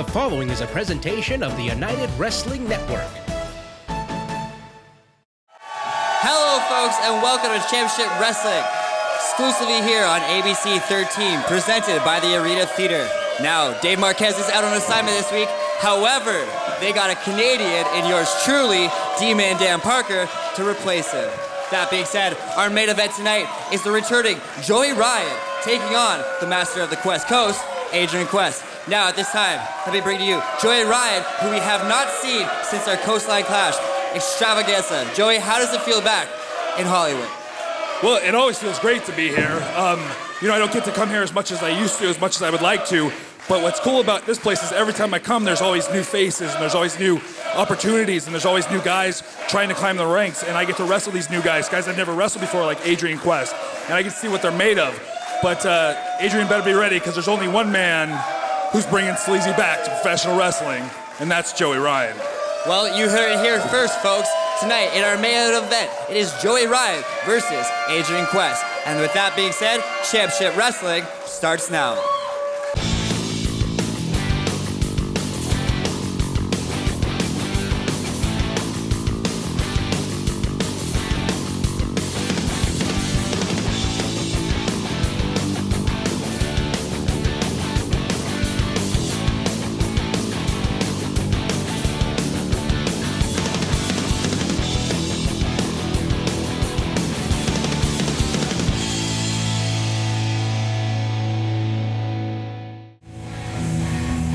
The following is a presentation of the United Wrestling Network. Hello, folks, and welcome to Championship Wrestling, exclusively here on ABC 13, presented by the Arena Theater. Now, Dave Marquez is out on assignment this week. However, they got a Canadian in yours truly, D-Man Dan Parker, to replace him. That being said, our main event tonight is the returning Joey Ryan, taking on the master of the Quest Coast, Adrian Quest. Now, at this time, let me bring to you Joey Ryan, who we have not seen since our Coastline Clash extravaganza. Joey, how does it feel back in Hollywood? Well, it always feels great to be here. I don't get to come here as much as I used to, as much as I would like to. But what's cool about this place is every time I come, there's always new faces, and there's always new opportunities, and there's always new guys trying to climb the ranks, and I get to wrestle these new guys I've never wrestled before, like Adrian Quest, and I get to see what they're made of. But Adrian better be ready, because there's only one man who's bringing sleazy back to professional wrestling, and that's Joey Ryan. Well, you heard it here first, folks. Tonight, in our main event, it is Joey Ryan versus Adrian Quest. And with that being said, Championship Wrestling starts now.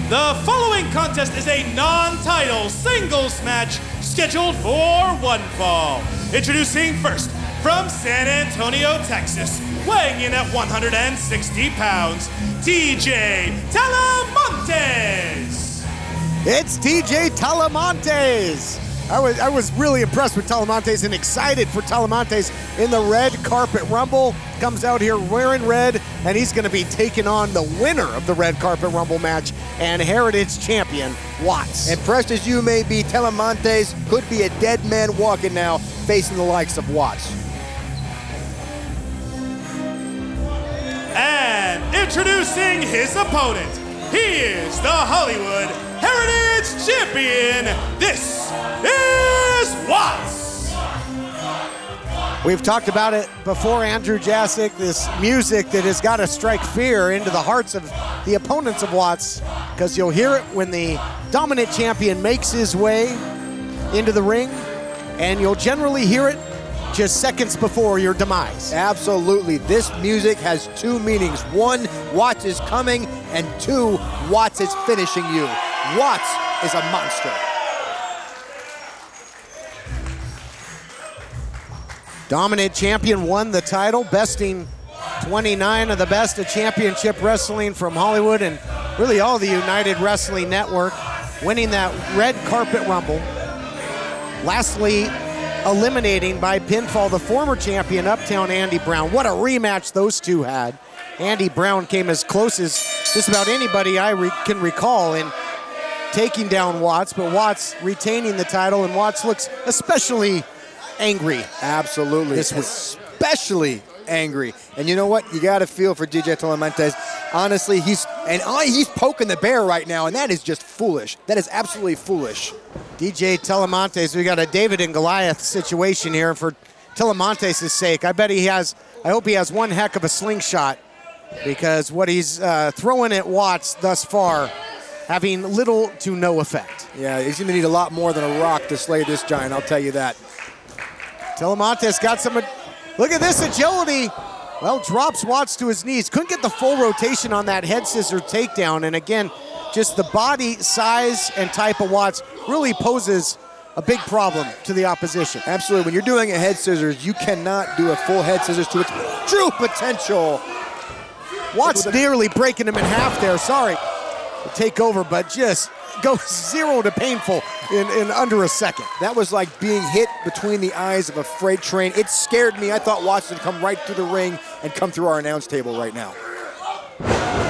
The following contest is a non-title singles match scheduled for one fall. Introducing first, from San Antonio, Texas, weighing in at 160 pounds, DJ Talamontes. It's DJ Talamontes. I was really impressed with Talamontes and excited for Talamontes in the red carpet rumble. Comes out here wearing red, and he's going to be taking on the winner of the red carpet rumble match and Heritage champion, Watts. Impressed as you may be, Talamontes could be a dead man walking now, facing the likes of Watts. And introducing his opponent, he is the Hollywood Heritage Champion. This is Watts. We've talked about it before, Andrew Jasic, this music that has got to strike fear into the hearts of the opponents of Watts, because you'll hear it when the dominant champion makes his way into the ring, and you'll generally hear it just seconds before your demise. Absolutely. This music has two meanings. One, Watts is coming, and two, Watts is finishing you. Watts is a monster. Dominant champion won the title, besting 29 of the best of championship wrestling from Hollywood and really all the United Wrestling Network, winning that red carpet rumble. Lastly, eliminating by pinfall the former champion, Uptown Andy Brown. What a rematch those two had. Andy Brown came as close as just about anybody I can recall in taking down Watts, but Watts retaining the title, and Watts looks especially angry. Absolutely. This was especially angry. And you know what? You got to feel for DJ Talamontes. Honestly, he's poking the bear right now, and that is just foolish. That is absolutely foolish. DJ Talamontes, we got a David and Goliath situation here for Talamontes' sake. I hope he has one heck of a slingshot, because what he's throwing at Watts thus far having little to no effect. Yeah, he's going to need a lot more than a rock to slay this giant, I'll tell you that. Talamontes got some, look at this agility. Well, drops Watts to his knees. Couldn't get the full rotation on that head scissor takedown. And again, just the body size and type of Watts really poses a big problem to the opposition. Absolutely. When you're doing a head scissors, you cannot do a full head scissors to its true potential. Watts nearly breaking him in half there. Sorry to take over, but just goes 0 to painful in under a second. That was like being hit between the eyes of a freight train. It scared me. I thought Watts would come right through the ring and come through our announce table right now.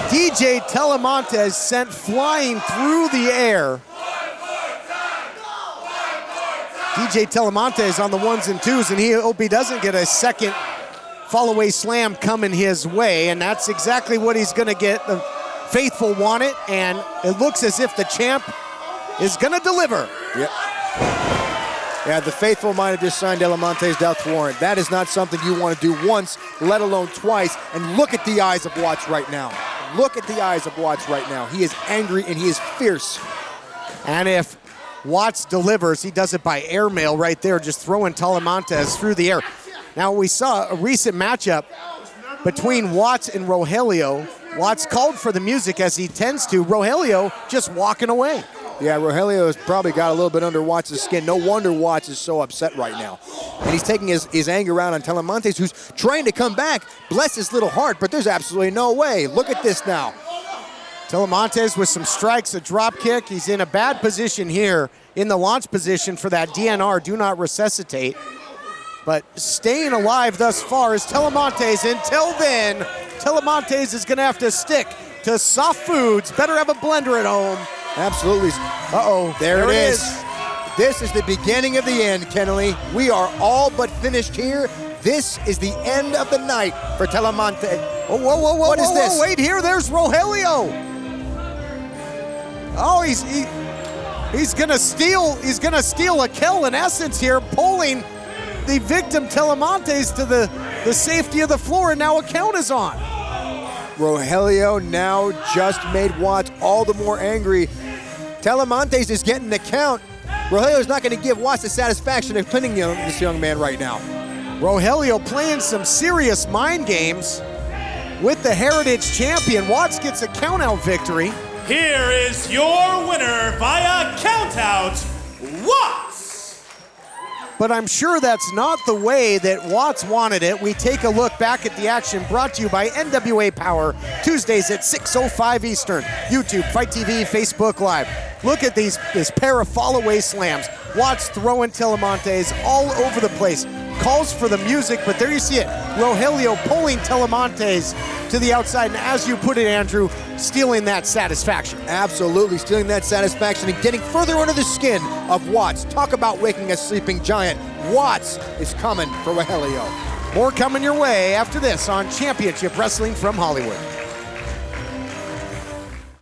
DJ Talamontes sent flying through the air. DJ Talamontes on the ones and twos, and he hope he doesn't get a second fall-away slam coming his way, and that's exactly what he's going to get. The faithful want it, and it looks as if the champ is gonna deliver. Yep. Yeah, the faithful might have just signed Montes death warrant. That is not something you want to do once, let alone twice. And look at the eyes of Watts right now. Look at the eyes of Watts right now. He is angry and he is fierce. And if Watts delivers, he does it by airmail right there, just throwing Montes through the air. Now, we saw a recent matchup between Watts and Rogelio. Watts called for the music as he tends to. Rogelio just walking away. Yeah, Rogelio has probably got a little bit under Watts' skin. No wonder Watts is so upset right now. And he's taking his anger out on Montes, who's trying to come back. Bless his little heart, but there's absolutely no way. Look at this now. Montes with some strikes, a drop kick. He's in a bad position here in the launch position for that DNR, do not resuscitate. But staying alive thus far is Montes. Until then, Montes is gonna have to stick to soft foods. Better have a blender at home. Absolutely. Uh-oh, there it is. This is the beginning of the end, Kennelly. We are all but finished here. This is the end of the night for Montes. Oh, whoa, what is this? Wait here, there's Rogelio. Oh, he's gonna steal a kill in essence here, pulling the victim Montes to the safety of the floor, and now a count is on. Rogelio now just made Watts all the more angry. Montes is getting the count. Rogelio's not going to give Watts the satisfaction of pinning this young man right now. Rogelio playing some serious mind games with the Heritage champion. Watts gets a count-out victory. Here is your winner via countout, Watts! But I'm sure that's not the way that Watts wanted it. We take a look back at the action brought to you by NWA Power, Tuesdays at 6:05 Eastern. YouTube, Fight TV, Facebook Live. Look at this pair of fall-away slams. Watts throwing Montes all over the place. Calls for the music, but there you see it. Rogelio pulling Montes to the outside, and as you put it, Andrew, stealing that satisfaction. Absolutely, stealing that satisfaction and getting further under the skin of Watts. Talk about waking a sleeping giant. Watts is coming for Rogelio. More coming your way after this on Championship Wrestling from Hollywood.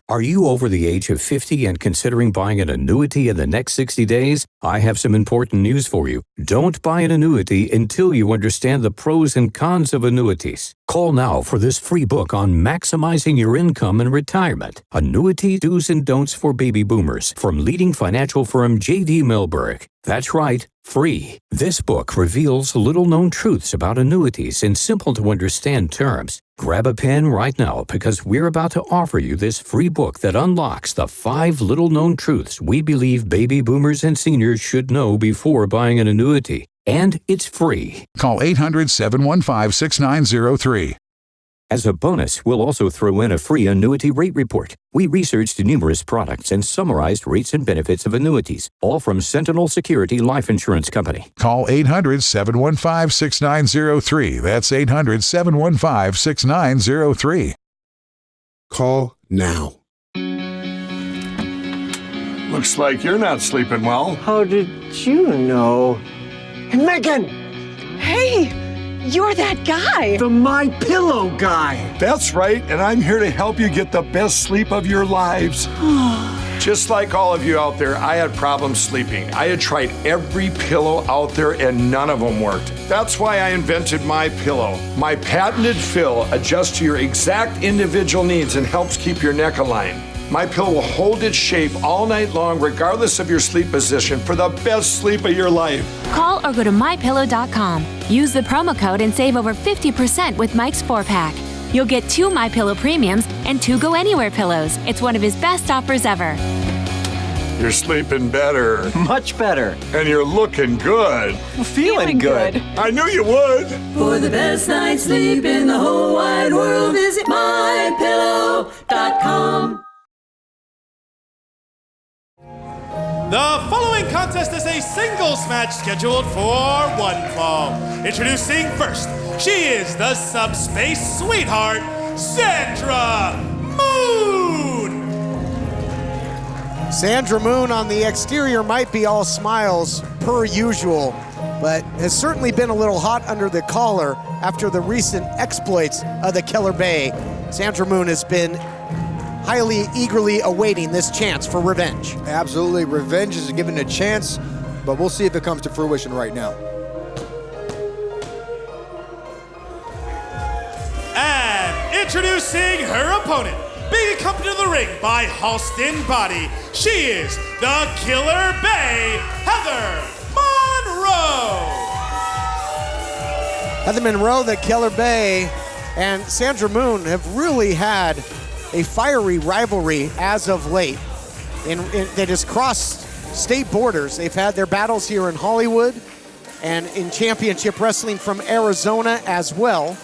Are you over the age of 50 and considering buying an annuity in the next 60 days? I have some important news for you. Don't buy an annuity until you understand the pros and cons of annuities. Call now for this free book on maximizing your income in retirement. Annuity Do's and Don'ts for Baby Boomers from leading financial firm J.D. Milberg. That's right, free. This book reveals little-known truths about annuities in simple-to-understand terms. Grab a pen right now because we're about to offer you this free book that unlocks the 5 little-known truths we believe baby boomers and seniors should know before buying an annuity. And it's free. Call 800-715-6903. As a bonus, we'll also throw in a free annuity rate report. We researched numerous products and summarized rates and benefits of annuities, all from Sentinel Security Life Insurance Company. Call 800-715-6903. That's 800-715-6903. Call now. Looks like you're not sleeping well. How did you know? Megan! Hey! You're that guy! The My Pillow guy! That's right, and I'm here to help you get the best sleep of your lives. Just like all of you out there, I had problems sleeping. I had tried every pillow out there and none of them worked. That's why I invented My Pillow. My patented fill adjusts to your exact individual needs and helps keep your neck aligned. My Pillow will hold its shape all night long regardless of your sleep position for the best sleep of your life. Call or go to mypillow.com. Use the promo code and save over 50% with Mike's 4-pack. You'll get 2 My Pillow premiums and 2 Go Anywhere pillows. It's one of his best offers ever. You're sleeping better. Much better. And you're looking good. Feeling good. I knew you would. For the best night's sleep in the whole wide world, visit mypillow.com. The following contest is a singles match scheduled for one fall. Introducing first, she is the subspace sweetheart, Sandra Moon! Sandra Moon on the exterior might be all smiles per usual, but has certainly been a little hot under the collar after the recent exploits of the Killer Bay. Sandra Moon has been highly, eagerly awaiting this chance for revenge. Absolutely, revenge is given a chance, but we'll see if it comes to fruition right now. And introducing her opponent, being accompanied to the ring by Halston Body, she is the Killer Bay, Heather Monroe. Heather Monroe, the Killer Bay, and Sandra Moon have really had a fiery rivalry as of late that has crossed state borders. They've had their battles here in Hollywood and in championship wrestling from Arizona as well.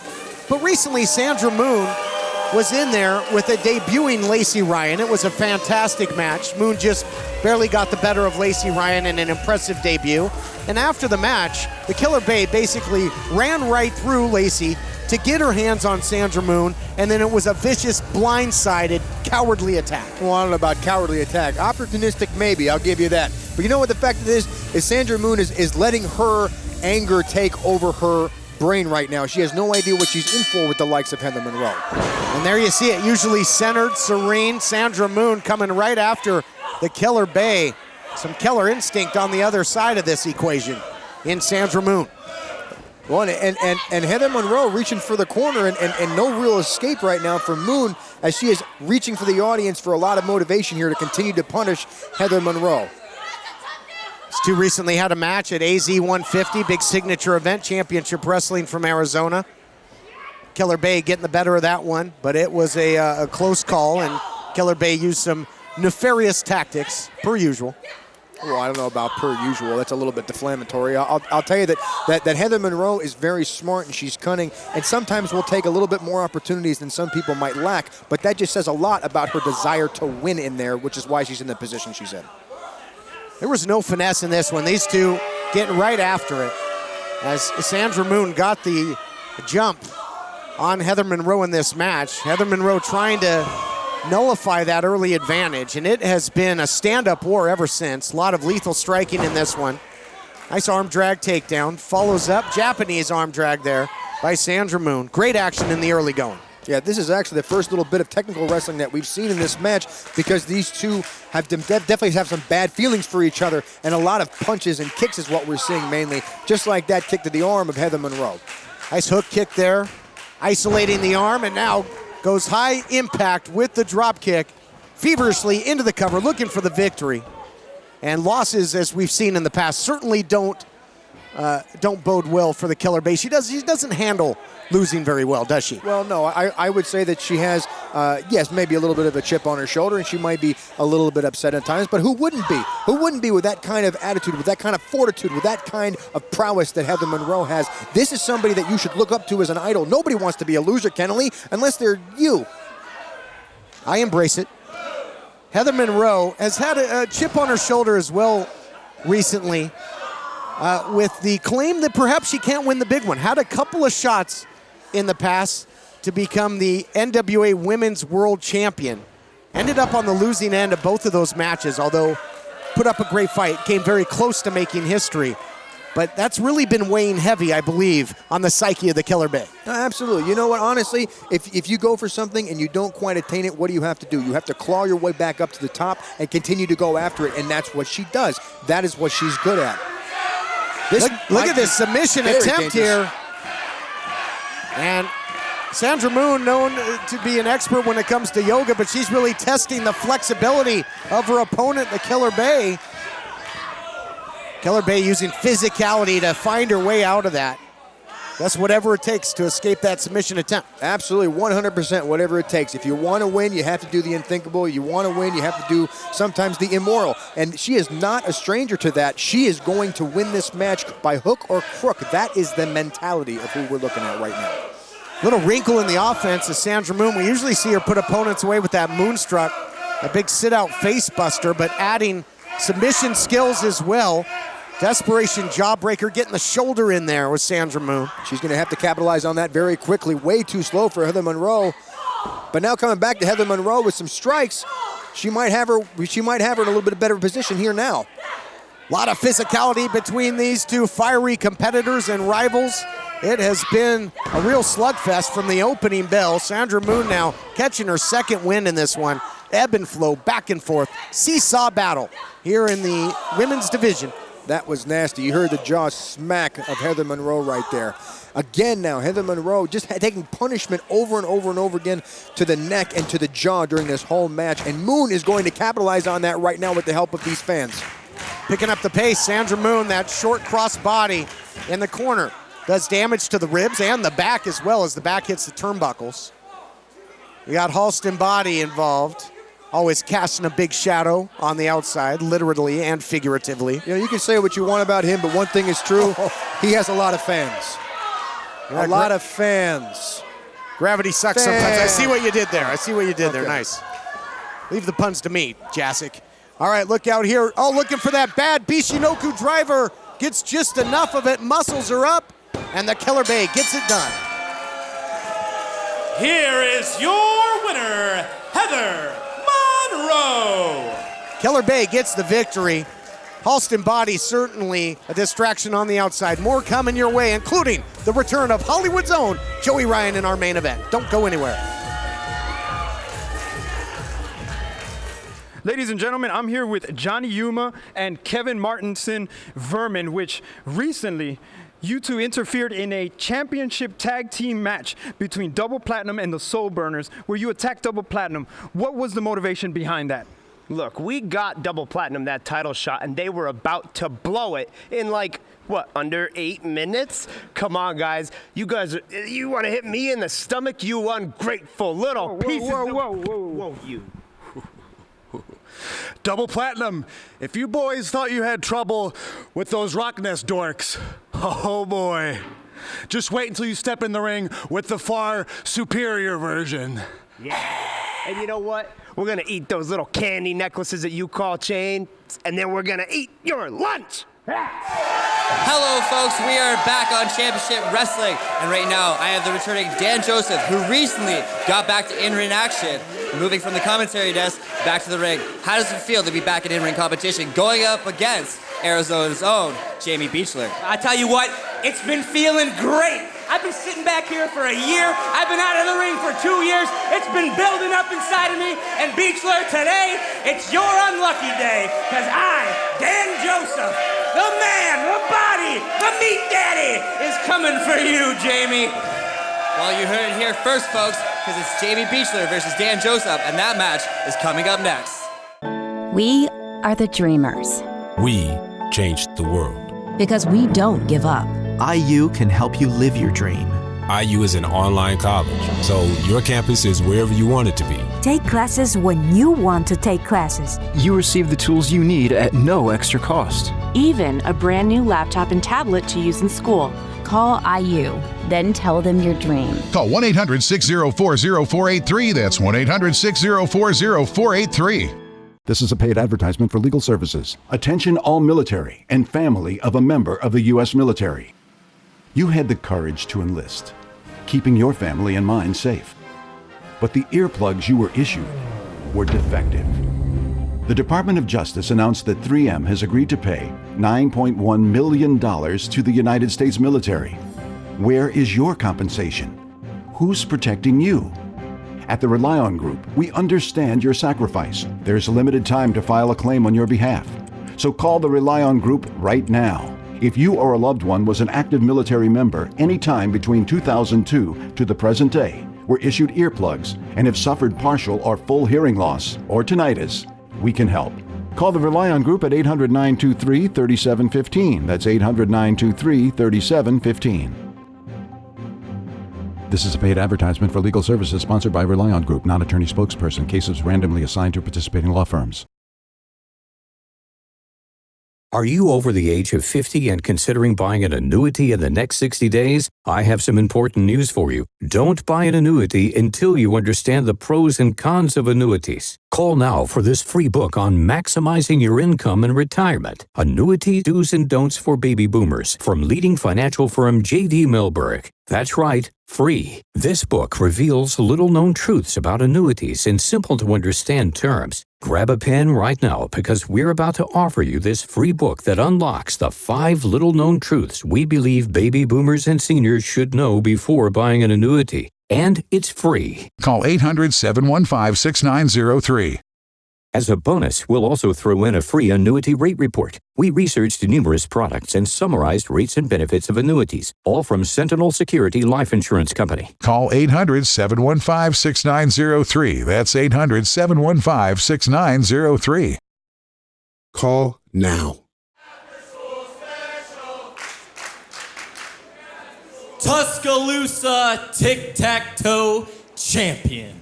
But recently, Sandra Moon was in there with a debuting Lacey Ryan. It was a fantastic match. Moon just barely got the better of Lacey Ryan in an impressive debut. And after the match, the Killer Bay basically ran right through Lacey to get her hands on Sandra Moon, and then it was a vicious, blindsided, cowardly attack. Well, I don't know about cowardly attack. Opportunistic, maybe, I'll give you that. But you know what the fact is Sandra Moon is letting her anger take over her brain right now. She has no idea what she's in for with the likes of Heather Monroe. And there you see it, usually centered, serene. Sandra Moon coming right after the Killer Bay. Some killer instinct on the other side of this equation in Sandra Moon. Well, and Heather Monroe reaching for the corner and no real escape right now for Moon as she is reaching for the audience for a lot of motivation here to continue to punish Heather Monroe. These two recently had a match at AZ 150, big signature event, championship wrestling from Arizona. Killer Bay getting the better of that one, but it was a close call, and Killer Bay used some nefarious tactics, per usual. Well, I don't know about per usual. That's a little bit deflammatory. I'll tell you that Heather Monroe is very smart and she's cunning, and sometimes will take a little bit more opportunities than some people might lack, but that just says a lot about her desire to win in there, which is why she's in the position she's in. There was no finesse in this one. These two getting right after it as Sandra Moon got the jump on Heather Monroe in this match. Heather Monroe trying to nullify that early advantage, and it has been a stand-up war ever since. A lot of lethal striking in this one. Nice arm drag takedown. Follows up, Japanese arm drag there by Sandra Moon. Great action in the early going. Yeah, this is actually the first little bit of technical wrestling that we've seen in this match because these two have definitely have some bad feelings for each other, and a lot of punches and kicks is what we're seeing mainly, just like that kick to the arm of Heather Monroe. Nice hook kick there, isolating the arm, and now goes high impact with the drop kick, feverishly into the cover, looking for the victory. And losses, as we've seen in the past, certainly don't bode well for the Killer Bay. She doesn't handle losing very well, does she? Well, no, I would say that she has, yes, maybe a little bit of a chip on her shoulder, and she might be a little bit upset at times, but who wouldn't be? Who wouldn't be with that kind of attitude, with that kind of fortitude, with that kind of prowess that Heather Monroe has? This is somebody that you should look up to as an idol. Nobody wants to be a loser, Kennelly, unless they're you. I embrace it. Heather Monroe has had a chip on her shoulder as well recently with the claim that perhaps she can't win the big one. Had a couple of shots in the past to become the NWA Women's World Champion. Ended up on the losing end of both of those matches, although put up a great fight, came very close to making history. But that's really been weighing heavy, I believe, on the psyche of the Killer Bay. Absolutely. You know what, honestly, if you go for something and you don't quite attain it, what do you have to do? You have to claw your way back up to the top and continue to go after it, and that's what she does. That is what she's good at. Look at this submission attempt here. And Sandra Moon, known to be an expert when it comes to yoga, but she's really testing the flexibility of her opponent, the Killer Bay. Killer Bay using physicality to find her way out of that. That's whatever it takes to escape that submission attempt. Absolutely, 100%, whatever it takes. If you want to win, you have to do the unthinkable. You want to win, you have to do sometimes the immoral. And she is not a stranger to that. She is going to win this match by hook or crook. That is the mentality of who we're looking at right now. Little wrinkle in the offense is Sandra Moon. We usually see her put opponents away with that moonstruck, a big sit-out face buster, but adding submission skills as well. Desperation jawbreaker, getting the shoulder in there with Sandra Moon. She's going to have to capitalize on that very quickly. Way too slow for Heather Monroe. But now coming back to Heather Monroe with some strikes, she might have her in a little bit better position here now. A lot of physicality between these two fiery competitors and rivals. It has been a real slugfest from the opening bell. Sandra Moon now catching her second win in this one. Ebb and flow, back and forth, seesaw battle here in the women's division. That was nasty. You heard the jaw smack of Heather Monroe right there. Again now, Heather Monroe just taking punishment over and over and over again to the neck and to the jaw during this whole match. And Moon is going to capitalize on that right now with the help of these fans. Picking up the pace, Sandra Moon, that short cross body in the corner. Does damage to the ribs and the back as well as the back hits the turnbuckles. You got Halston Body involved. Always casting a big shadow on the outside, literally and figuratively. You know, you can say what you want about him, but one thing is true. He has a lot of fans. A lot of fans. Gravity sucks sometimes. I see what you did there. Okay. Nice. Leave the puns to me, Jasic. All right, look out here. Oh, looking for that bad Bishinoku driver. Gets just enough of it. Muscles are up. And the Killer Bay gets it done. Here is your winner, Heather Monroe. Killer Bay gets the victory. Halston Body certainly a distraction on the outside. More coming your way, including the return of Hollywood's own Joey Ryan in our main event. Don't go anywhere. Ladies and gentlemen, I'm here with Johnny Yuma and Kevin Martinson Vermin, which recently you two interfered in a championship tag team match between Double Platinum and the Soul Burners, where you attacked Double Platinum. What was the motivation behind that? Look, we got Double Platinum that title shot, and they were about to blow it in under 8 minutes? Come on, guys. You want to hit me in the stomach, you ungrateful little pieces of... Whoa, you. Double Platinum, if you boys thought you had trouble with those Rocknest dorks, oh boy. Just wait until you step in the ring with the far superior version. Yeah. And you know what? We're going to eat those little candy necklaces that you call chains, and then we're going to eat your lunch. Hello, folks. We are back on Championship Wrestling, and right now I have the returning Dan Joseph, who recently got back to in-ring action, moving from the commentary desk back to the ring. How does it feel to be back in in-ring competition, going up against Arizona's own Jamie Beachler? I tell you what, it's been feeling great. I've been sitting back here for a year. I've been out of the ring for 2 years. It's been building up inside of me. And Beachler, today, it's your unlucky day. Because I, Dan Joseph, the man, the body, the meat daddy, is coming for you, Jamie. Well, you heard it here first, folks, because it's Jamie Beachler versus Dan Joseph, and that match is coming up next. We are the dreamers. We changed the world. Because we don't give up. IU can help you live your dream. IU is an online college, so your campus is wherever you want it to be. Take classes when you want to take classes. You receive the tools you need at no extra cost. Even a brand new laptop and tablet to use in school. Call IU, then tell them your dream. Call 1-800-604-0483. That's 1-800-604-0483. This is a paid advertisement for legal services. Attention all military and family of a member of the U.S. military. You had the courage to enlist, keeping your family and mine safe. But the earplugs you were issued were defective. The Department of Justice announced that 3M has agreed to pay $9.1 million to the United States military. Where is your compensation? Who's protecting you? At the Rely On Group, we understand your sacrifice. There's limited time to file a claim on your behalf. So call the Rely On Group right now. If you or a loved one was an active military member anytime between 2002 to the present day, were issued earplugs, and have suffered partial or full hearing loss or tinnitus, we can help. Call the Rely On Group at 800-923-3715. That's 800-923-3715. This is a paid advertisement for legal services sponsored by Rely On Group, not attorney spokesperson. Cases randomly assigned to participating law firms. Are you over the age of 50 and considering buying an annuity in the next 60 days? I have some important news for you. Don't buy an annuity until you understand the pros and cons of annuities. Call now for this free book on maximizing your income in retirement. Annuity Do's and Don'ts for Baby Boomers from leading financial firm J.D. Milberg. That's right, free. This book reveals little-known truths about annuities in simple-to-understand terms. Grab a pen right now because we're about to offer you this free book that unlocks the 5 little-known truths we believe baby boomers and seniors should know before buying an annuity. And it's free. Call 800-715-6903. As a bonus, we'll also throw in a free annuity rate report. We researched numerous products and summarized rates and benefits of annuities, all from Sentinel Security Life Insurance Company. Call 800-715-6903. That's 800-715-6903. Call now. Tuscaloosa Tic-Tac-Toe Champion.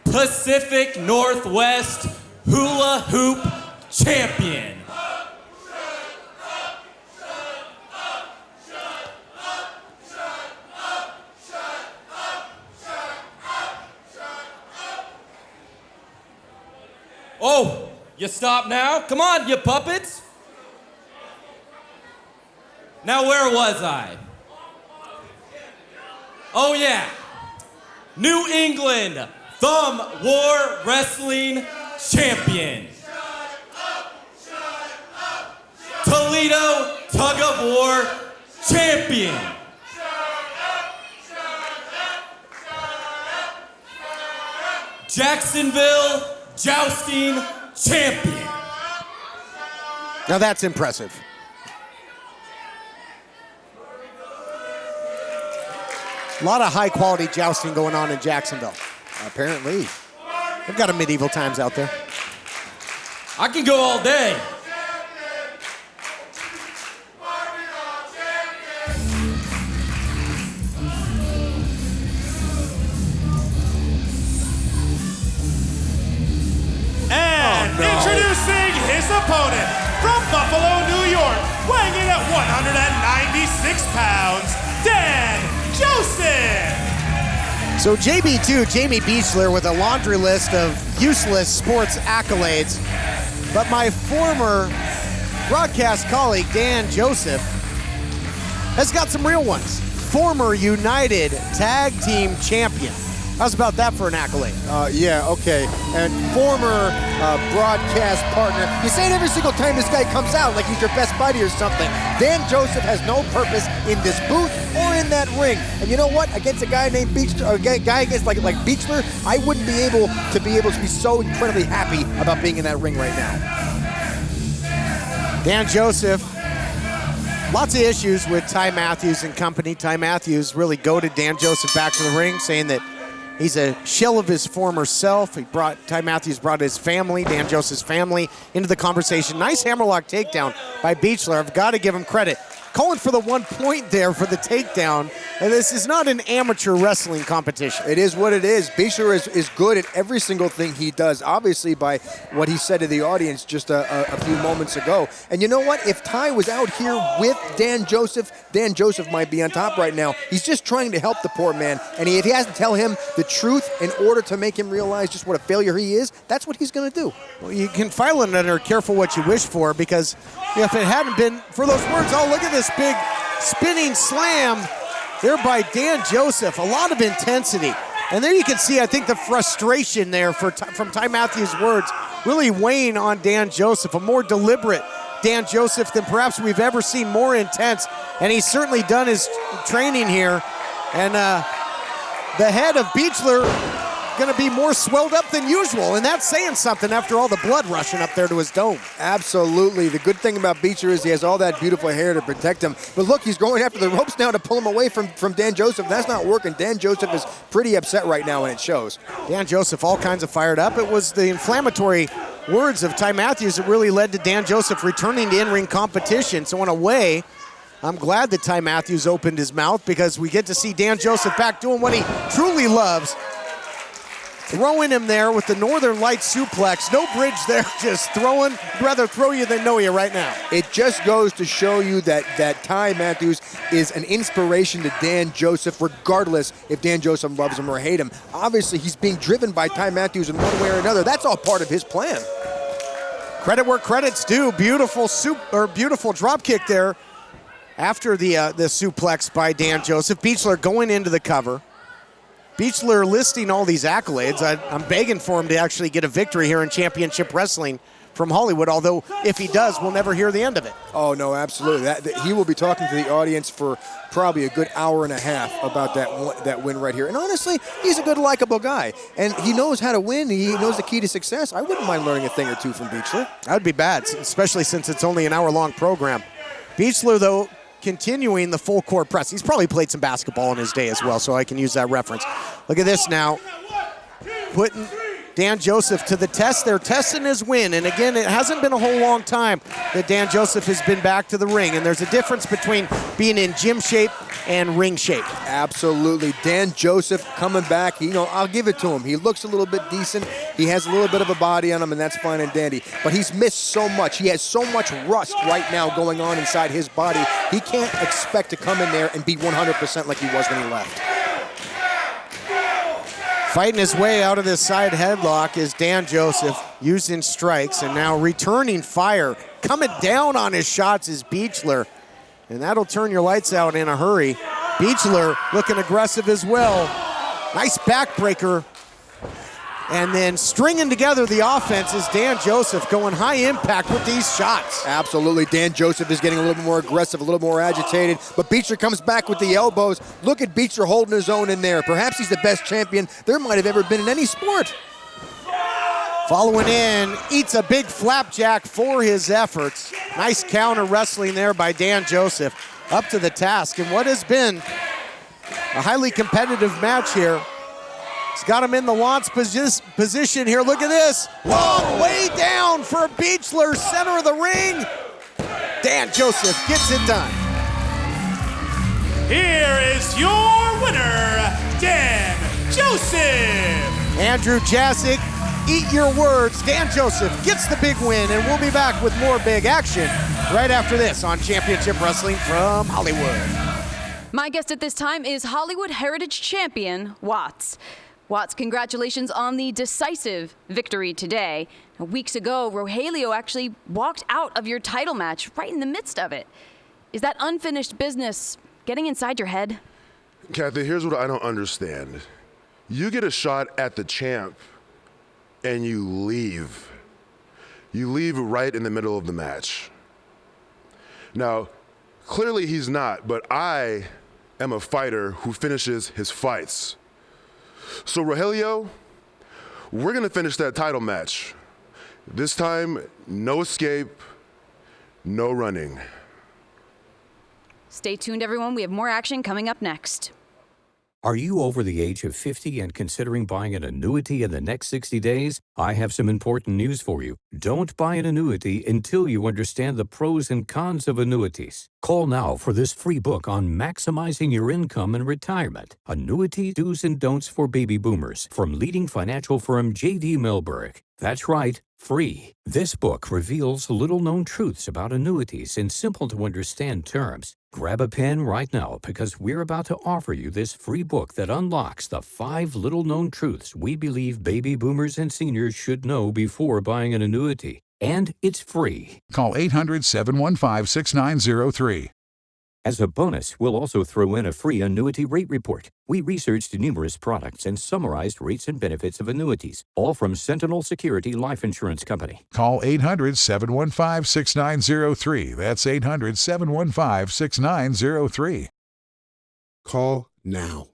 Pacific Northwest Hula Hoop Champion. Oh, you stop now? Come on, you puppets. Now, where was I? Oh, yeah. New England Thumb War Wrestling Champion. Toledo Tug of War Champion. Jacksonville Jousting Champion. Now that's impressive. A lot of high-quality jousting going on in Jacksonville. Apparently. They've got a medieval times out there. I can go all day. And introducing his opponent from Buffalo, New York, weighing in at 196 pounds, Dan Joseph. So JB2, Jamie Beachler, with a laundry list of useless sports accolades. But my former broadcast colleague, Dan Joseph, has got some real ones. Former United Tag Team Champion. How's about that for an accolade? Yeah, okay. And former broadcast partner. You say it every single time this guy comes out like he's your best buddy or something. Dan Joseph has no purpose in this booth or in that ring. And you know what? Against a guy named Beachler, or a guy against like Beachler, I wouldn't be able to be so incredibly happy about being in that ring right now. Dan Joseph, lots of issues with Ty Matthews and company. Ty Matthews really goaded Dan Joseph back to the ring, saying that he's a shell of his former self. Ty Matthews brought his family, Dan Joseph's family, into the conversation. Nice hammerlock takedown by Beachler. I've got to give him credit. Calling for the 1 point there for the takedown. And this is not an amateur wrestling competition. It is what it is. Beachler is good at every single thing he does, obviously by what he said to the audience just a few moments ago. And you know what? If Ty was out here with Dan Joseph might be on top right now. He's just trying to help the poor man. And if he has to tell him the truth in order to make him realize just what a failure he is, that's what he's going to do. Well, you can file it under careful what you wish for, because if it hadn't been for those words, oh, look at this big spinning slam there by Dan Joseph. A lot of intensity. And there you can see, I think, the frustration there from Ty Matthews' words really weighing on Dan Joseph. A more deliberate Dan Joseph than perhaps we've ever seen, more intense. And he's certainly done his training here. And the head of Beachler going to be more swelled up than usual, and that's saying something after all the blood rushing up there to his dome. Absolutely. The good thing about Beachler is he has all that beautiful hair to protect him. But look, he's going after the ropes now to pull him away from Dan Joseph. That's not working. Dan Joseph is pretty upset right now, and it shows. Dan Joseph all kinds of fired up. It was the inflammatory words of Ty Matthews that really led to Dan Joseph returning to in-ring competition. So in a way, I'm glad that Ty Matthews opened his mouth, because we get to see Dan Joseph back doing what he truly loves. Throwing him there with the Northern Lights suplex. No bridge there, just throwing. I'd rather throw you than know you right now. It just goes to show you that Ty Matthews is an inspiration to Dan Joseph, regardless if Dan Joseph loves him or hate him. Obviously, he's being driven by Ty Matthews in one way or another. That's all part of his plan. Credit where credit's due. Beautiful beautiful drop kick there after the suplex by Dan Joseph. Beachler going into the cover. Beachler listing all these accolades. I'm begging for him to actually get a victory here in Championship Wrestling from Hollywood, although if he does, we'll never hear the end of it. Oh, no, absolutely. He will be talking to the audience for probably a good hour and a half about that win right here. And honestly, he's a good, likable guy. And he knows how to win. He knows the key to success. I wouldn't mind learning a thing or two from Beachler. That would be bad, especially since it's only an hour-long program. Beachler, though, continuing the full court press. He's probably played some basketball in his day as well, so I can use that reference. Look at this now. Putting Dan Joseph to the test. They're testing his win. And again, it hasn't been a whole long time that Dan Joseph has been back to the ring. And there's a difference between being in gym shape and ring shape. Absolutely. Dan Joseph coming back. I'll give it to him. He looks a little bit decent. He has a little bit of a body on him, and that's fine and dandy. But he's missed so much. He has so much rust right now going on inside his body. He can't expect to come in there and be 100% like he was when he left. Fighting his way out of this side headlock is Dan Joseph, using strikes, and now returning fire. Coming down on his shots is Beachler, and that'll turn your lights out in a hurry. Beachler looking aggressive as well. Nice backbreaker. And then stringing together the offense is Dan Joseph, going high impact with these shots. Absolutely. Dan Joseph is getting a little bit more aggressive, a little more agitated, but Beachler comes back with the elbows. Look at Beachler holding his own in there. Perhaps he's the best champion there might have ever been in any sport. Following in, eats a big flapjack for his efforts. Nice counter wrestling there by Dan Joseph. Up to the task in what has been a highly competitive match here. He's got him in the launch position here. Look at this. Long way down for Beachler, center of the ring. Dan Joseph gets it done. Here is your winner, Dan Joseph. Andrew Jasick, eat your words. Dan Joseph gets the big win, and we'll be back with more big action right after this on Championship Wrestling from Hollywood. My guest at this time is Hollywood Heritage Champion Watts. Watts, congratulations on the decisive victory today. Weeks ago, Rogelio actually walked out of your title match right in the midst of it. Is that unfinished business getting inside your head? Kathy, here's what I don't understand. You get a shot at the champ and you leave. You leave right in the middle of the match. Now, clearly he's not, but I am a fighter who finishes his fights. So Rogelio, we're gonna finish that title match. This time, no escape, no running. Stay tuned, everyone. We have more action coming up next. Are you over the age of 50 and considering buying an annuity in the next 60 days? I have some important news for you. Don't buy an annuity until you understand the pros and cons of annuities. Call now for this free book on maximizing your income in retirement. Annuity Do's and Don'ts for Baby Boomers from leading financial firm J.D. Milberg. That's right, free. This book reveals little-known truths about annuities in simple-to-understand terms. Grab a pen right now because we're about to offer you this free book that unlocks the 5 little-known truths we believe baby boomers and seniors should know before buying an annuity. And it's free. Call 800-715-6903. As a bonus, we'll also throw in a free annuity rate report. We researched numerous products and summarized rates and benefits of annuities, all from Sentinel Security Life Insurance Company. Call 800-715-6903. That's 800-715-6903. Call now.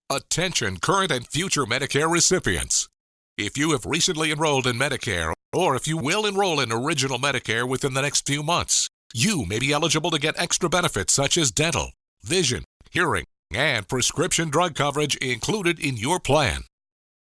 Attention current and future Medicare recipients. If you have recently enrolled in Medicare, or if you will enroll in Original Medicare within the next few months, you may be eligible to get extra benefits such as dental, vision, hearing, and prescription drug coverage included in your plan.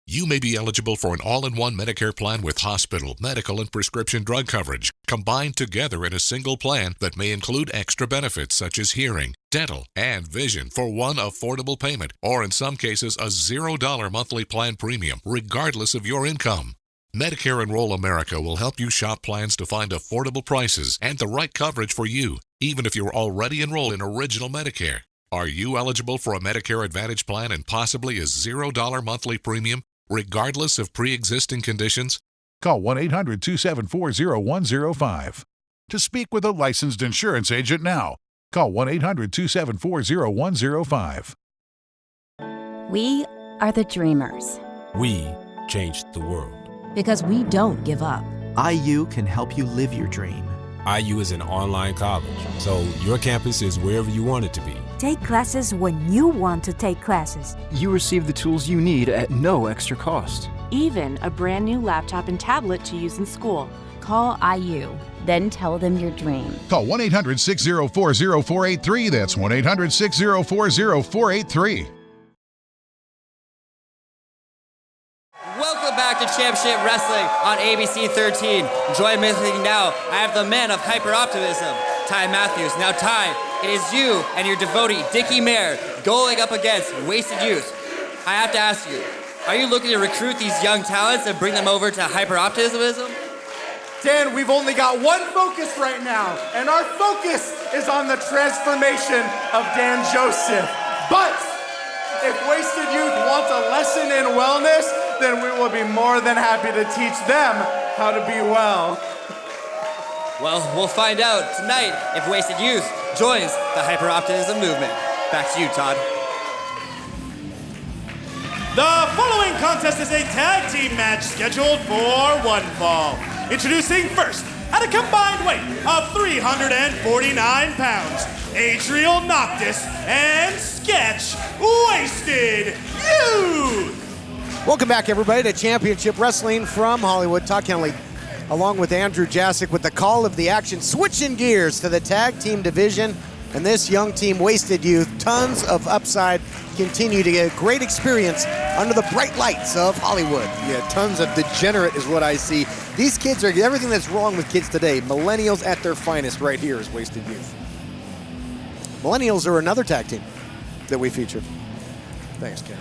You may be eligible for an all-in-one Medicare plan with hospital, medical, and prescription drug coverage combined together in a single plan that may include extra benefits such as hearing, dental, and vision for one affordable payment, or in some cases a $0 monthly plan premium, regardless of your income. Medicare Enroll America will help you shop plans to find affordable prices and the right coverage for you, even if you're already enrolled in Original Medicare. Are you eligible for a Medicare Advantage plan and possibly a $0 monthly premium, regardless of pre-existing conditions? Call 1-800-274-0105. To speak with a licensed insurance agent now, call 1-800-274-0105. We are the dreamers. We changed the world. Because we don't give up. IU can help you live your dream. IU is an online college, so your campus is wherever you want it to be. Take classes when you want to take classes. You receive the tools you need at no extra cost. Even a brand new laptop and tablet to use in school. Call IU, then tell them your dream. Call 1-800-604-0483. That's 1-800-604-0483. Welcome back to Championship Wrestling on ABC 13. Join me now. I have the man of hyper-optimism, Ty Matthews. Now, Ty, it is you and your devotee, Dickie Mayer, going up against Wasted Youth. I have to ask you, are you looking to recruit these young talents and bring them over to hyper-optimism? Dan, we've only got one focus right now, and our focus is on the transformation of Dan Joseph. But if Wasted Youth wants a lesson in wellness, then we will be more than happy to teach them how to be well. Well, we'll find out tonight if Wasted Youth joins the hyper-optimism movement. Back to you, Todd. The following contest is a tag team match scheduled for one fall. Introducing first, at a combined weight of 349 pounds, Adriel Noctis and Sketch Wasted Youth. Welcome back, everybody, to Championship Wrestling from Hollywood. Todd Kennelly, along with Andrew Jasick, with the call of the action, switching gears to the tag team division. And this young team, Wasted Youth, tons of upside, continue to get a great experience under the bright lights of Hollywood. Yeah, tons of degenerate is what I see. These kids are everything that's wrong with kids today. Millennials at their finest right here is Wasted Youth. Millennials are another tag team that we featured. Thanks, Kennelly.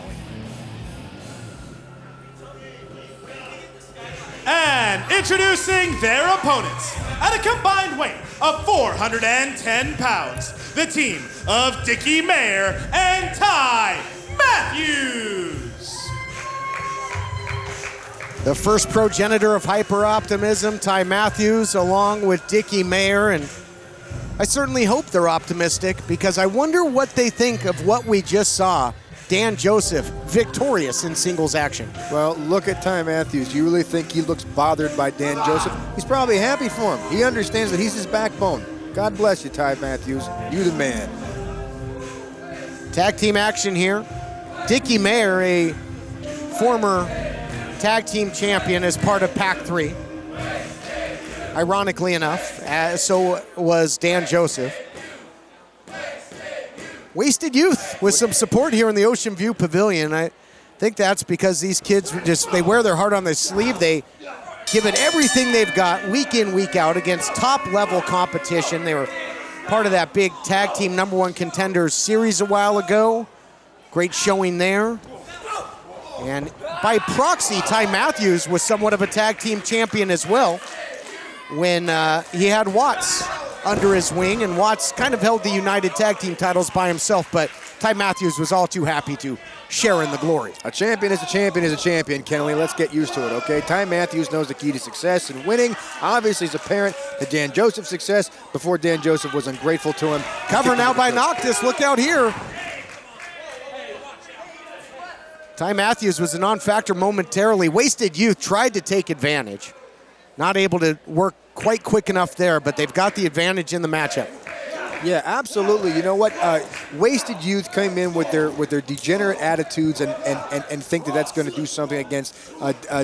And introducing their opponents, at a combined weight of 410 pounds, the team of Dickie Mayer and Ty Matthews. The first progenitor of hyper-optimism, Ty Matthews, along with Dickie Mayer, and I certainly hope they're optimistic because I wonder what they think of what we just saw. Dan Joseph, victorious in singles action. Well, look at Ty Matthews. You really think he looks bothered by Dan Joseph? He's probably happy for him. He understands that he's his backbone. God bless you, Ty Matthews. You the man. Tag team action here. Dickie Mayer, a former tag team champion as part of Pac 3. Ironically enough, so was Dan Joseph. Wasted Youth with some support here in the Ocean View Pavilion. I think that's because these kids they wear their heart on their sleeve. They give it everything they've got week in, week out against top-level competition. They were part of that big tag team #1 contenders series a while ago. Great showing there. And by proxy, Ty Matthews was somewhat of a tag team champion as well when he had Watts under his wing, and Watts kind of held the United Tag Team titles by himself, but Ty Matthews was all too happy to share in the glory. A champion is a champion is a champion, Kennelly. Let's get used to it, okay? Ty Matthews knows the key to success and winning. Obviously, is apparent to Dan Joseph's success before Dan Joseph was ungrateful to him. Cover now by Noctis. Look out here. Ty Matthews was a non-factor momentarily. Wasted Youth tried to take advantage. Not able to work quite quick enough there, but they've got the advantage in the matchup. Yeah, absolutely. You know what? Wasted Youth came in with their degenerate attitudes and think that that's going to do something against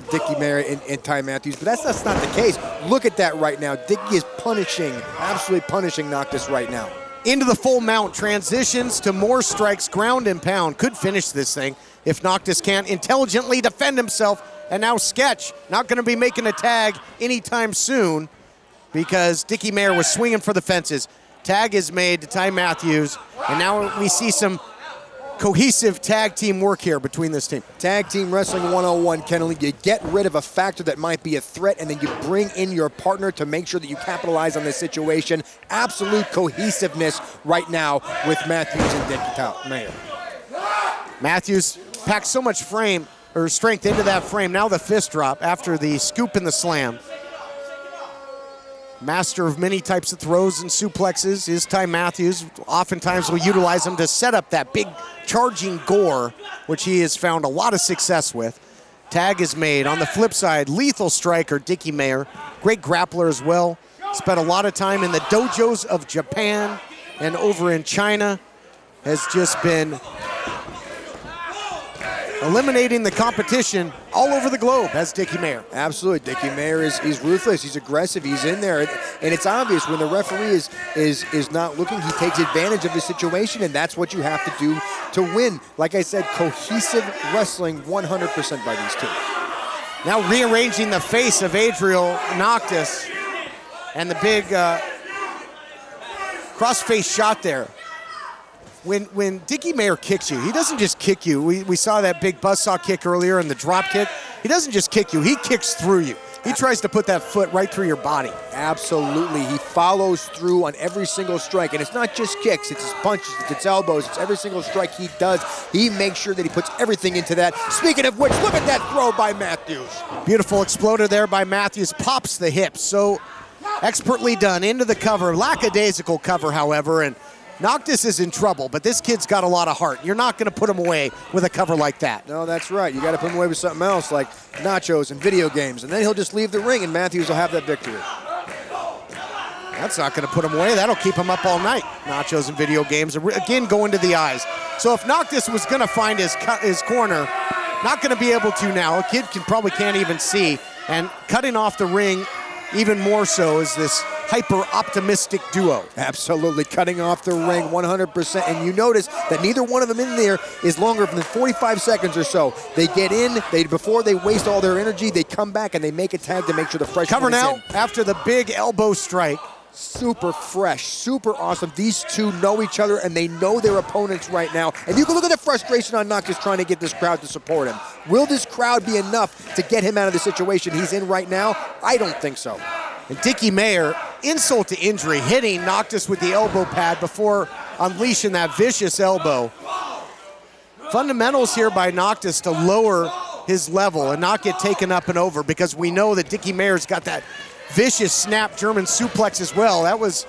Dickie Mayer and Ty Matthews, but that's not the case. Look at that right now. Dickie is absolutely punishing Noctis right now. Into the full mount, transitions to more strikes, ground and pound. Could finish this thing if Noctis can't intelligently defend himself. And now Sketch, not going to be making a tag anytime soon because Dickie Mayer was swinging for the fences. Tag is made to Ty Matthews, and now we see some cohesive tag team work here between this team. Tag Team Wrestling 101, Kennelly. You get rid of a factor that might be a threat, and then you bring in your partner to make sure that you capitalize on this situation. Absolute cohesiveness right now with Matthews and Dickie Mayer. Matthews packed so much strength into that frame. Now the fist drop after the scoop and the slam. master of many types of throws and suplexes is Ty Matthews. Oftentimes will utilize him to set up that big charging gore, which he has found a lot of success with. Tag is made. On the flip side, lethal striker Dickie Mayer, great grappler as well. Spent a lot of time in the dojos of Japan and over in China. Has just been eliminating the competition all over the globe, as Dickie Mayer. Absolutely. Dickie Mayer he's ruthless, he's aggressive, he's in there. And it's obvious when the referee is not looking, he takes advantage of the situation, and that's what you have to do to win. Like I said, cohesive wrestling 100% by these two. Now rearranging the face of Adriel Noctis, and the big cross-face shot there. When Dickie Mayer kicks you, he doesn't just kick you. We saw that big buzzsaw kick earlier and the drop kick. He doesn't just kick you, he kicks through you. He tries to put that foot right through your body. Absolutely. He follows through on every single strike. And it's not just kicks, it's his punches, it's his elbows, it's every single strike he does. He makes sure that he puts everything into that. Speaking of which, look at that throw by Matthews. Beautiful exploder there by Matthews. Pops the hip. So expertly done into the cover. Lackadaisical cover, however. And Noctis is in trouble, but this kid's got a lot of heart. You're not going to put him away with a cover like that. No, that's right. You got to put him away with something else, like nachos and video games, and then he'll just leave the ring, and Matthews will have that victory. That's not going to put him away. That'll keep him up all night. Nachos and video games, again, going to the eyes. So if Noctis was going to find his corner, not going to be able to now. A kid probably can't even see, and cutting off the ring even more so is this hyper-optimistic duo. Absolutely, cutting off the ring 100%. And you notice that neither one of them in there is longer than 45 seconds or so. They get in, before they waste all their energy, they come back and they make a tag to make sure the freshman cover now is in. After the big elbow strike. Super fresh, super awesome. These two know each other and they know their opponents right now. And you can look at the frustration on Noctis trying to get this crowd to support him. Will this crowd be enough to get him out of the situation he's in right now? I don't think so. And Dickie Mayer, insult to injury, hitting Noctis with the elbow pad before unleashing that vicious elbow. Fundamentals here by Noctis to lower his level and not get taken up and over, because we know that Dickie Mayer's got that vicious snap German suplex as well. That was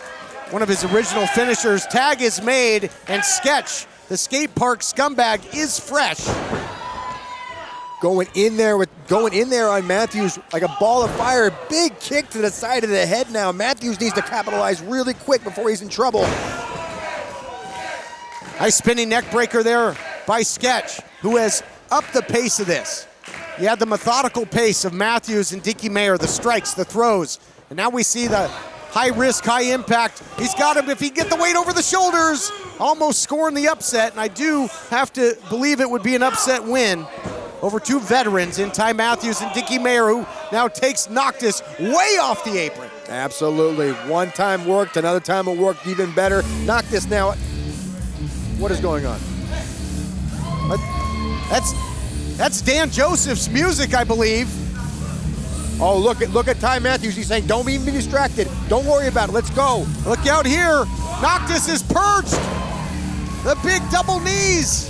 one of his original finishers. Tag is made, and Sketch, the skate park scumbag, is fresh. Going in there on Matthews like a ball of fire. Big kick to the side of the head now. Matthews needs to capitalize really quick before he's in trouble. Nice spinning neck breaker there by Sketch, who has upped the pace of this. You had the methodical pace of Matthews and Dickie Mayer, the strikes, the throws. And now we see the high risk, high impact. He's got him if he can get the weight over the shoulders. Almost scoring the upset, and I do have to believe it would be an upset win over two veterans in Ty Matthews and Dickie Mayer, who now takes Noctis way off the apron. Absolutely. One time worked, another time it worked even better. Noctis now, what is going on? That's Dan Joseph's music, I believe. Oh, look at Ty Matthews. He's saying, don't even be distracted. Don't worry about it. Let's go. Look out here. Noctis is perched. The big double knees.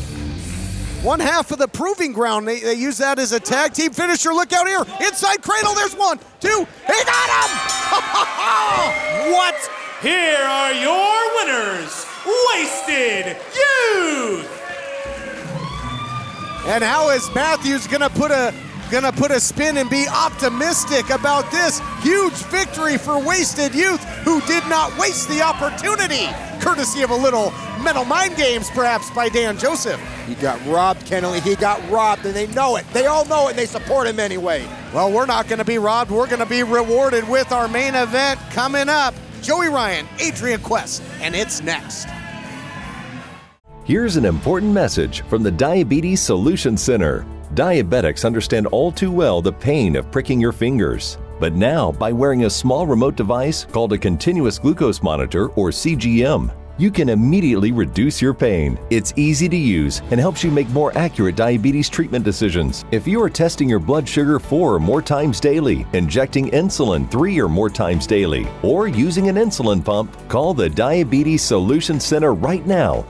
One half of the proving ground. They use that as a tag team finisher. Look out here. Inside cradle. There's 1, 2. He got him. What? Here are your winners. Wasted Youth. And how is Matthews gonna put a spin and be optimistic about this huge victory for Wasted Youth, who did not waste the opportunity, courtesy of a little mental mind games perhaps by Dan Joseph. He got robbed, Kennelly. He got robbed, and they know it. They all know it, and they support him anyway. Well, we're not gonna be robbed. We're gonna be rewarded with our main event coming up. Joey Ryan, Adrian Quest, and it's next. Here's an important message from the Diabetes Solution Center. Diabetics understand all too well the pain of pricking your fingers. But now, by wearing a small remote device called a continuous glucose monitor, or CGM, you can immediately reduce your pain. It's easy to use and helps you make more accurate diabetes treatment decisions. If you are testing your blood sugar 4 or more times daily, injecting insulin 3 or more times daily, or using an insulin pump, call the Diabetes Solution Center right now.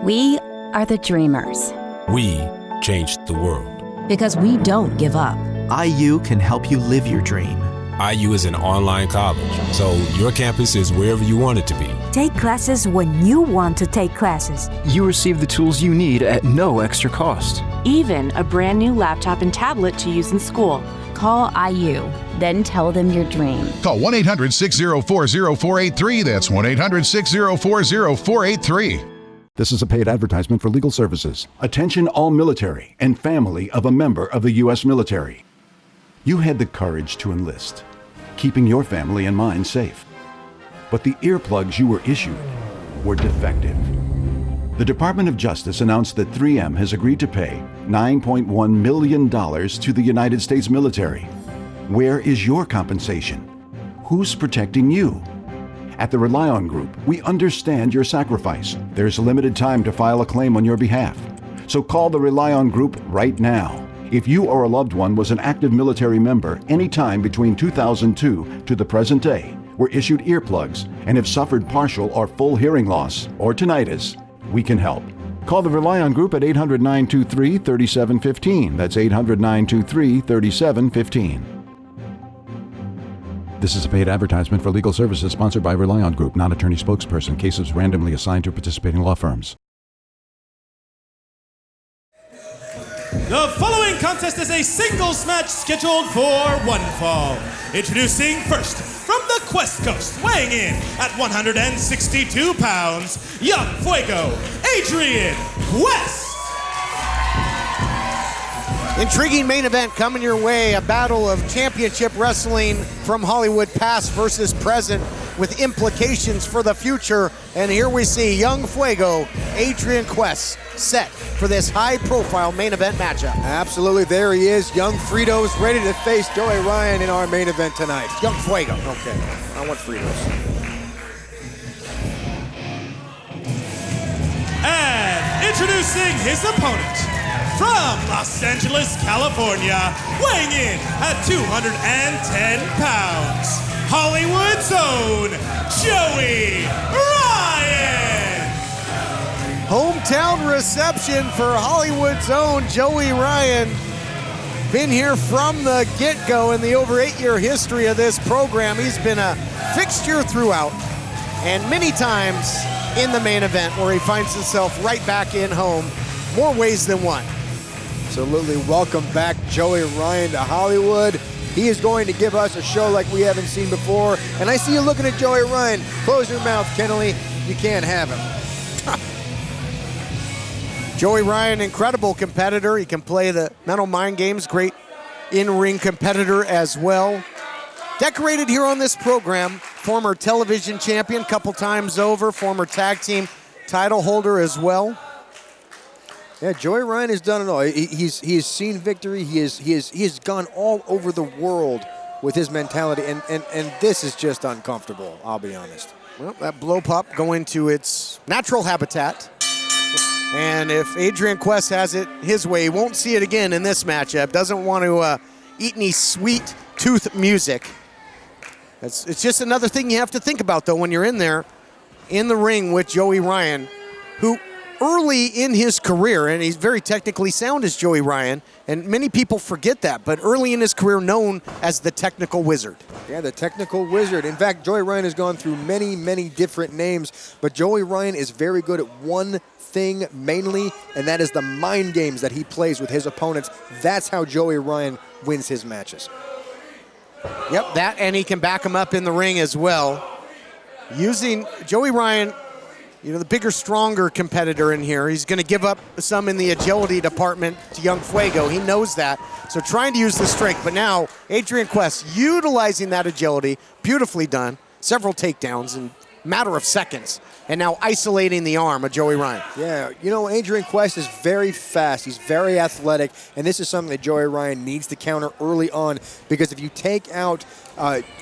We are the dreamers. We changed the world. Because we don't give up. IU can help you live your dream. IU is an online college, so your campus is wherever you want it to be. Take classes when you want to take classes. You receive the tools you need at no extra cost. Even a brand new laptop and tablet to use in school. Call IU, then tell them your dream. Call 1-800-604-0483. That's 1-800-604-0483. This is a paid advertisement for legal services. Attention all military and family of a member of the U.S. military. You had the courage to enlist, keeping your family and mine safe. But the earplugs you were issued were defective. The Department of Justice announced that 3M has agreed to pay $9.1 million to the United States military. Where is your compensation? Who's protecting you? At the Rely On Group, we understand your sacrifice. There's limited time to file a claim on your behalf. So call the Rely On Group right now. If you or a loved one was an active military member any time between 2002 to the present day, were issued earplugs, and have suffered partial or full hearing loss or tinnitus, we can help. Call the Rely On Group at 800-923-3715. That's 800-923-3715. This is a paid advertisement for legal services sponsored by Rely On Group, non-attorney spokesperson. Cases randomly assigned to participating law firms. The following contest is a singles match scheduled for one fall. Introducing first, from the Quest Coast, weighing in at 162 pounds, Young Fuego, Adrian Quest. Intriguing main event coming your way, a battle of championship wrestling from Hollywood past versus present with implications for the future. And here we see Young Fuego, Adrian Quest, set for this high-profile main event matchup. Absolutely, there he is. Young Fritos ready to face Joey Ryan in our main event tonight. Young Fuego. Okay, I want Fritos. And introducing his opponent, from Los Angeles, California, weighing in at 210 pounds, Hollywood's own Joey Ryan. Hometown reception for Hollywood's own Joey Ryan. Been here from the get-go in the over 8-year history of this program. He's been a fixture throughout, and many times in the main event where he finds himself right back in home, more ways than one. Absolutely. Welcome back, Joey Ryan, to Hollywood. He is going to give us a show like we haven't seen before. And I see you looking at Joey Ryan. Close your mouth, Kennelly. You can't have him. Joey Ryan, incredible competitor. He can play the mental mind games. Great in-ring competitor as well. Decorated here on this program. Former television champion, couple times over. Former tag team title holder as well. Yeah, Joey Ryan has done it all. He's seen victory. He has gone all over the world with his mentality, and this is just uncomfortable, I'll be honest. Well, that blow pop going to its natural habitat. And if Adrian Quest has it his way, he won't see it again in this matchup. Doesn't want to eat any sweet tooth music. It's just another thing you have to think about, though, when you're in there, in the ring with Joey Ryan, who early in his career, and he's very technically sound as Joey Ryan, and many people forget that, but early in his career known as the Technical Wizard. Yeah, the Technical Wizard. In fact, Joey Ryan has gone through many, many different names, but Joey Ryan is very good at one thing mainly, and that is the mind games that he plays with his opponents. That's how Joey Ryan wins his matches. Yep, that, and he can back him up in the ring as well. Using Joey Ryan, you know, the bigger, stronger competitor in here. He's going to give up some in the agility department to Young Fuego. He knows that. So trying to use the strength. But now, Adrian Quest utilizing that agility. Beautifully done. Several takedowns in a matter of seconds. And now isolating the arm of Joey Ryan. Yeah, you know, Adrian Quest is very fast. He's very athletic. And this is something that Joey Ryan needs to counter early on. Because if you take out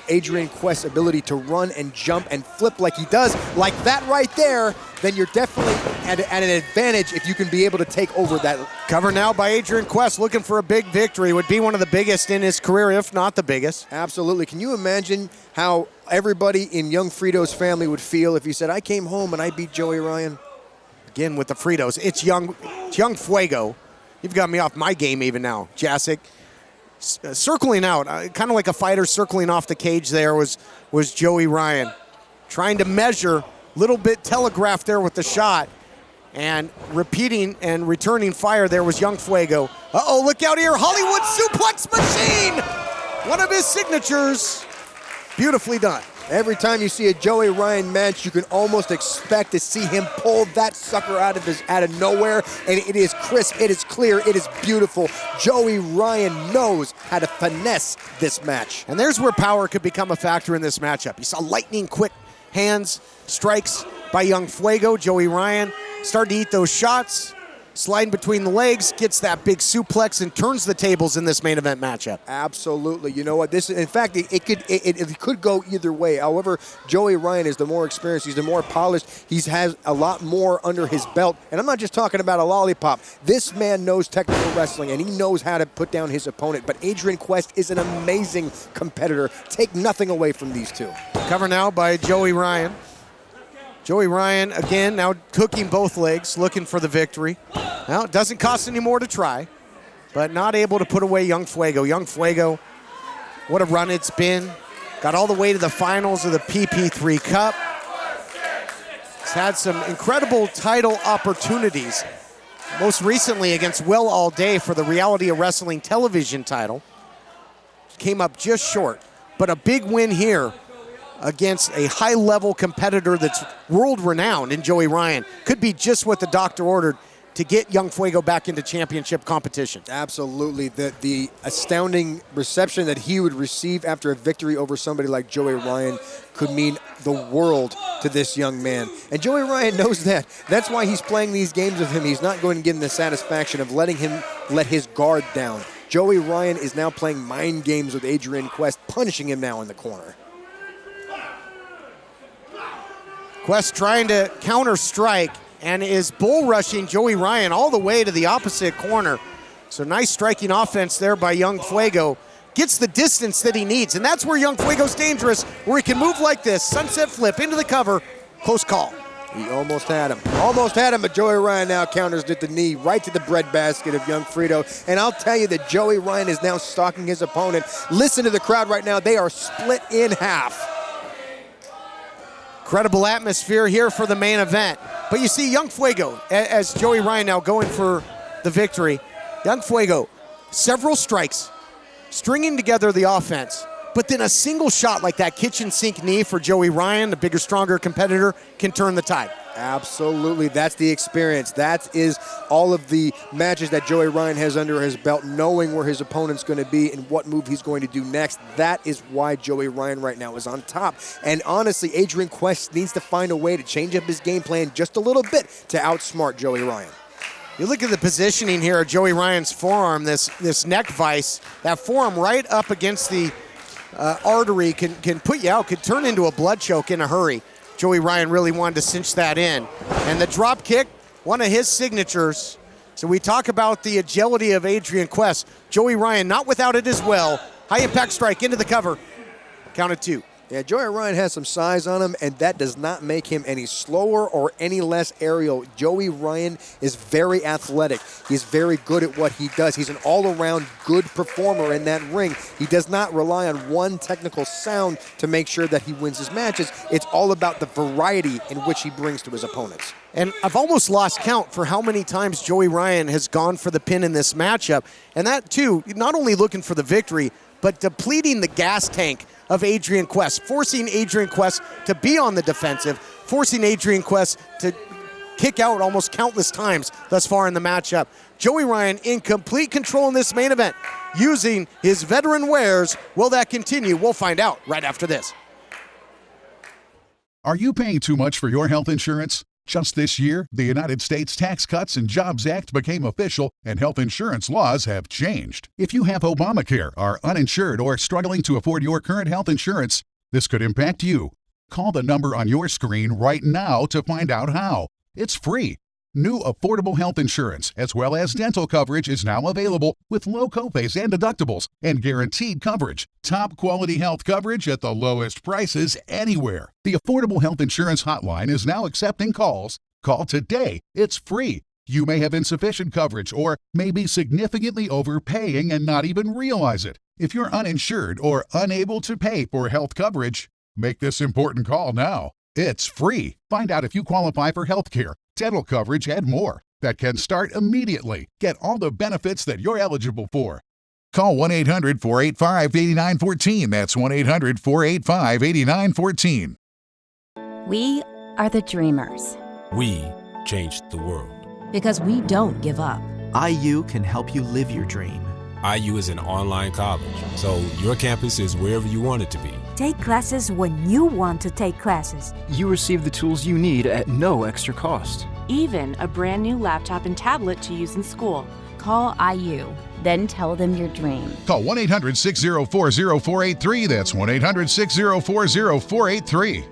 Adrian Quest's ability to run and jump and flip like he does, like that right there, then you're definitely at an advantage if you can be able to take over that. Cover now by Adrian Quest, looking for a big victory. Would be one of the biggest in his career, if not the biggest. Absolutely. Can you imagine how everybody in Young Frito's family would feel if he said, I came home and I beat Joey Ryan? Again with the Fritos, it's Young Fuego. You've got me off my game even now, Jasic. circling out, kind of like a fighter circling off the cage there was Joey Ryan. Trying to measure, little bit telegraphed there with the shot. And repeating and returning fire there was Young Fuego. Uh-oh, look out here, Hollywood suplex machine! One of his signatures, beautifully done. Every time you see a Joey Ryan match, you can almost expect to see him pull that sucker out of nowhere, and it is crisp, it is clear, it is beautiful. Joey Ryan knows how to finesse this match. And there's where power could become a factor in this matchup. You saw lightning quick hands, strikes by Young Fuego. Joey Ryan started to eat those shots, sliding between the legs, gets that big suplex and turns the tables in this main event matchup. Absolutely. You know what? In fact, it could go either way. However, Joey Ryan is the more experienced. He's the more polished. He has a lot more under his belt. And I'm not just talking about a lollipop. This man knows technical wrestling, and he knows how to put down his opponent. But Adrian Quest is an amazing competitor. Take nothing away from these two. Cover now by Joey Ryan. Joey Ryan, again, now cooking both legs, looking for the victory. Now, it doesn't cost any more to try, but not able to put away Young Fuego. Young Fuego, what a run it's been. Got all the way to the finals of the PP3 Cup. He's had some incredible title opportunities, most recently against Will All Day for the Reality of Wrestling television title. Came up just short, but a big win here against a high-level competitor that's world-renowned in Joey Ryan. Could be just what the doctor ordered to get Young Fuego back into championship competition. Absolutely. The astounding reception that he would receive after a victory over somebody like Joey Ryan could mean the world to this young man. And Joey Ryan knows that. That's why he's playing these games with him. He's not going to give him the satisfaction of letting him let his guard down. Joey Ryan is now playing mind games with Adrian Quest, punishing him now in the corner. Quest trying to counter strike and is bull rushing Joey Ryan all the way to the opposite corner. So nice striking offense there by Young Fuego. Gets the distance that he needs, and that's where Young Fuego's dangerous, where he can move like this, sunset flip into the cover, close call. He almost had him. Almost had him, but Joey Ryan now counters with the knee right to the breadbasket of Young Frito. And I'll tell you that Joey Ryan is now stalking his opponent. Listen to the crowd right now. They are split in half. Incredible atmosphere here for the main event. But you see Young Fuego, as Joey Ryan now going for the victory. Young Fuego, several strikes, stringing together the offense. But then a single shot like that kitchen sink knee for Joey Ryan, the bigger, stronger competitor, can turn the tide. Absolutely. That's the experience. That is all of the matches that Joey Ryan has under his belt, knowing where his opponent's going to be and what move he's going to do next. That is why Joey Ryan right now is on top. And honestly, Adrian Quest needs to find a way to change up his game plan just a little bit to outsmart Joey Ryan. You look at the positioning here of Joey Ryan's forearm, this neck vise, that forearm right up against the artery can put you out, could turn into a blood choke in a hurry. Joey Ryan really wanted to cinch that in. And the drop kick, one of his signatures. So we talk about the agility of Adrian Quest. Joey Ryan not without it as well. High impact strike into the cover. Count of two. Yeah, Joey Ryan has some size on him, and that does not make him any slower or any less aerial. Joey Ryan is very athletic. He's very good at what he does. He's an all-around good performer in that ring. He does not rely on one technical sound to make sure that he wins his matches. It's all about the variety in which he brings to his opponents. And I've almost lost count for how many times Joey Ryan has gone for the pin in this matchup. And that, too, not only looking for the victory, but depleting the gas tank of Adrian Quest, forcing Adrian Quest to be on the defensive, forcing Adrian Quest to kick out almost countless times thus far in the matchup. Joey Ryan in complete control in this main event, using his veteran wares. Will that continue? We'll find out right after this. Are you paying too much for your health insurance? Just this year, the United States Tax Cuts and Jobs Act became official, and health insurance laws have changed. If you have Obamacare, are uninsured, or struggling to afford your current health insurance, this could impact you. Call the number on your screen right now to find out how. It's free. New affordable health insurance, as well as dental coverage, is now available with low copays and deductibles and guaranteed coverage. Top quality health coverage at the lowest prices anywhere. The Affordable Health Insurance Hotline is now accepting calls. Call today. It's free. You may have insufficient coverage or may be significantly overpaying and not even realize it. If you're uninsured or unable to pay for health coverage, make this important call now. It's free. Find out if you qualify for health care, dental coverage, and more. That can start immediately. Get all the benefits that you're eligible for. Call 1-800-485-8914. That's 1-800-485-8914. We are the dreamers. We changed the world. Because we don't give up. IU can help you live your dream. IU is an online college, so your campus is wherever you want it to be. Take classes when you want to take classes. You receive the tools you need at no extra cost. Even a brand new laptop and tablet to use in school. Call IU, then tell them your dream. Call 1-800-604-0483. That's 1-800-604-0483.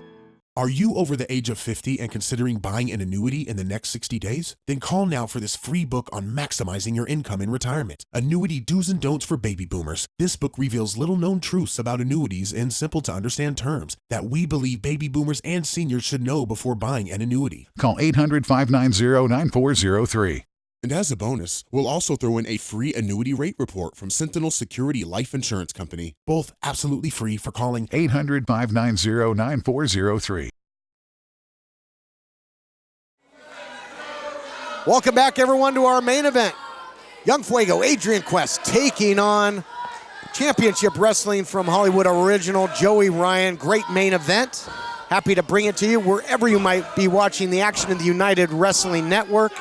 Are you over the age of 50 and considering buying an annuity in the next 60 days? Then call now for this free book on maximizing your income in retirement. Annuity Do's and Don'ts for Baby Boomers. This book reveals little-known truths about annuities in simple-to-understand terms that we believe baby boomers and seniors should know before buying an annuity. Call 800-590-9403. And as a bonus, we'll also throw in a free annuity rate report from Sentinel Security Life Insurance Company. Both absolutely free for calling 800-590-9403. Welcome back, everyone, to our main event. Young Fuego, Adrian Quest, taking on Championship Wrestling from Hollywood original Joey Ryan. Great main event. Happy to bring it to you wherever you might be watching the action of the United Wrestling Network,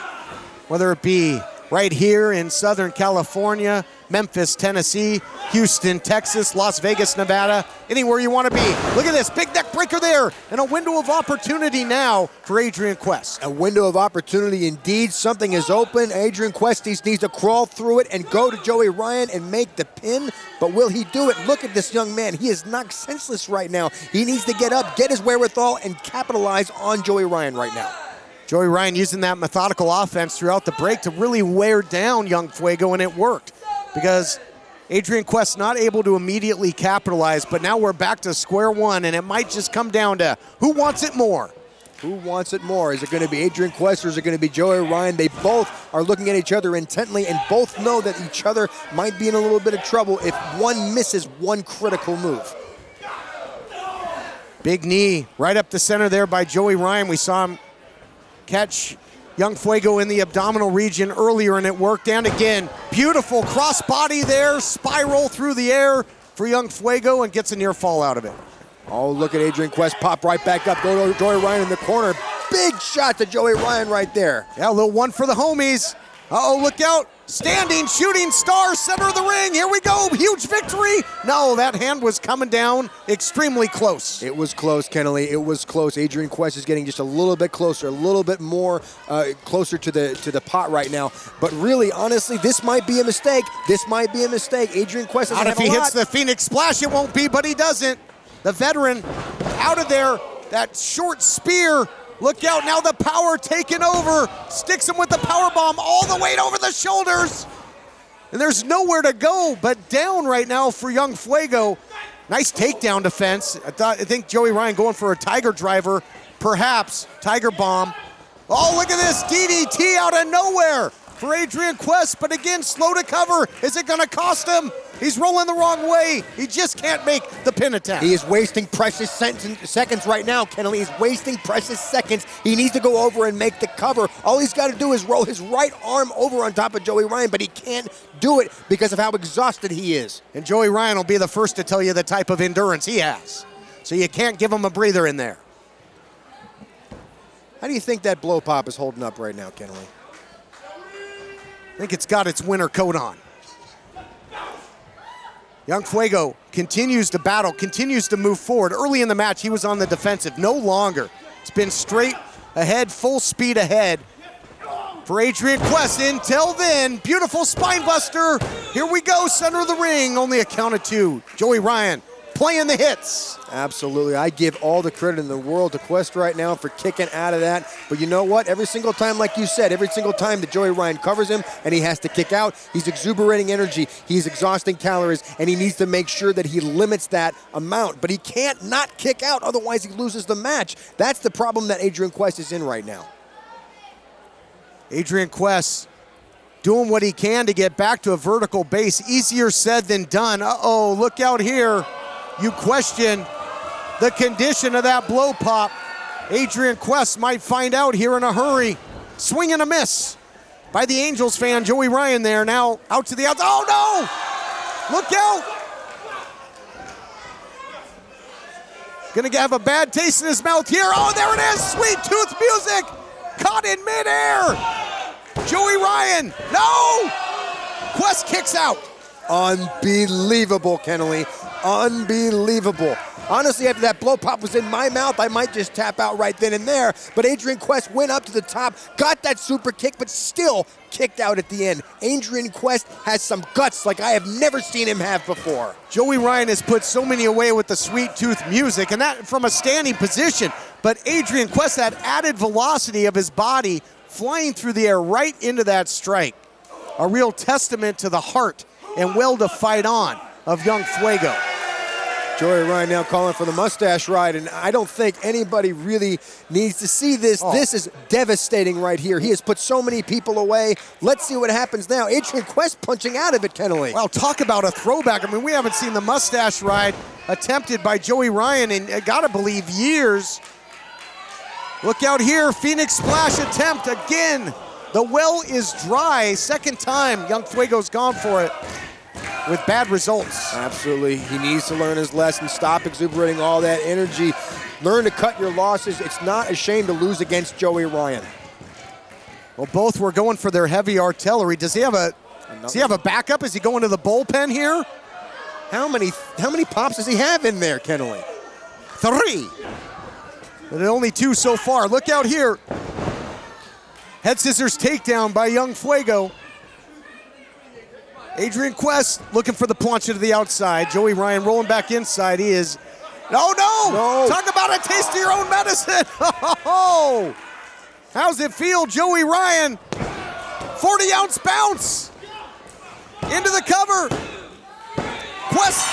whether it be right here in Southern California, Memphis, Tennessee, Houston, Texas, Las Vegas, Nevada, anywhere you want to be. Look at this, big neck breaker there, and a window of opportunity now for Adrian Quest. A window of opportunity indeed. Something is open. Adrian Quest needs to crawl through it and go to Joey Ryan and make the pin. But will he do it? Look at this young man. He is knocked senseless right now. He needs to get up, get his wherewithal, and capitalize on Joey Ryan right now. Joey Ryan using that methodical offense throughout the break to really wear down Young Fuego, and it worked because Adrian Quest not able to immediately capitalize, but now we're back to square one, and it might just come down to who wants it more. Who wants it more? Is it going to be Adrian Quest or is it going to be Joey Ryan? They both are looking at each other intently and both know that each other might be in a little bit of trouble if one misses one critical move. Big knee right up the center there by Joey Ryan. We saw him catch Young Fuego in the abdominal region earlier, and it worked. And again, beautiful cross body there, spiral through the air for Young Fuego, and gets a near fall out of it. Oh, look at Adrian Quest pop right back up. Go to Joey Ryan in the corner. Big shot to Joey Ryan right there. Yeah, a little one for the homies. Uh-oh, look out. Standing shooting star, center of the ring. Here we go, huge victory. No, that hand was coming down extremely close. It was close, Kennelly. It was close. Adrian Quest is getting just a little bit closer, a little bit more closer to the pot right now. But really, honestly, this might be a mistake. This might be a mistake. Adrian Quest doesn't Not if he hits the Phoenix Splash, it won't be, but he doesn't. The veteran out of there, that short spear. Look out, now the power taking over. Sticks him with the power bomb, all the weight over the shoulders. And there's nowhere to go but down right now for Young Fuego. Nice takedown defense. I think Joey Ryan going for a tiger driver, perhaps. Tiger bomb. Oh, look at this DDT out of nowhere for Adrian Quest, but again, slow to cover. Is it gonna cost him? He's rolling the wrong way. He just can't make the pin attempt. He is wasting precious seconds right now, Kennelly. He's wasting precious seconds. He needs to go over and make the cover. All he's got to do is roll his right arm over on top of Joey Ryan, but he can't do it because of how exhausted he is. And Joey Ryan will be the first to tell you the type of endurance he has. So you can't give him a breather in there. How do you think that blow pop is holding up right now, Kennelly? I think it's got its winter coat on. Young Fuego continues to battle, continues to move forward. Early in the match, he was on the defensive. No longer. It's been straight ahead, full speed ahead for Adrian Quest. Until then, beautiful spine buster. Here we go, center of the ring. Only a count of two. Joey Ryan playing the hits. Absolutely. I give all the credit in the world to Quest right now for kicking out of that. But you know what? Every single time, like you said, every single time that Joey Ryan covers him and he has to kick out, he's exuberating energy, he's exhausting calories, and he needs to make sure that he limits that amount. But he can't not kick out, otherwise he loses the match. That's the problem that Adrian Quest is in right now. Adrian Quest doing what he can to get back to a vertical base. Easier said than done. Uh-oh, look out here. You question the condition of that blow pop. Adrian Quest might find out here in a hurry. Swing and a miss by the Angels fan, Joey Ryan there. Now out to the outside. Oh no! Look out! Gonna have a bad taste in his mouth here. Oh, there it is! Sweet tooth music! Caught in midair! Joey Ryan, no! Quest kicks out. Unbelievable, Kennelly. Unbelievable. Honestly, after that blow pop was in my mouth, I might just tap out right then and there. But Adrian Quest went up to the top, got that super kick, but still kicked out at the end. Adrian Quest has some guts like I have never seen him have before. Joey Ryan has put so many away with the sweet tooth music, and that from a standing position. But Adrian Quest, that added velocity of his body flying through the air right into that strike. A real testament to the heart and will to fight on of young Fuego. Joey Ryan now calling for the mustache ride, and I don't think anybody really needs to see this. Oh. This is devastating right here. He has put so many people away. Let's see what happens now. Adrian Quest punching out of it, Kennelly. Well, talk about a throwback. I mean, we haven't seen the mustache ride attempted by Joey Ryan in, gotta believe, years. Look out here, Phoenix Splash attempt again. The well is dry. Second time, young Fuego's gone for it with bad results. Absolutely. He needs to learn his lesson. Stop exuberating all that energy. Learn to cut your losses. It's not a shame to lose against Joey Ryan. Well, both were going for their heavy artillery. Does he have a backup? Is he going to the bullpen here? How many pops does he have in there, Kennelly? 3. But only 2 so far. Look out here. Head scissors takedown by young Fuego. Adrian Quest looking for the plancha to the outside. Joey Ryan rolling back inside. He is. No! Talk about a taste of your own medicine. Oh! How's it feel, Joey Ryan? 40-ounce bounce into the cover. Quest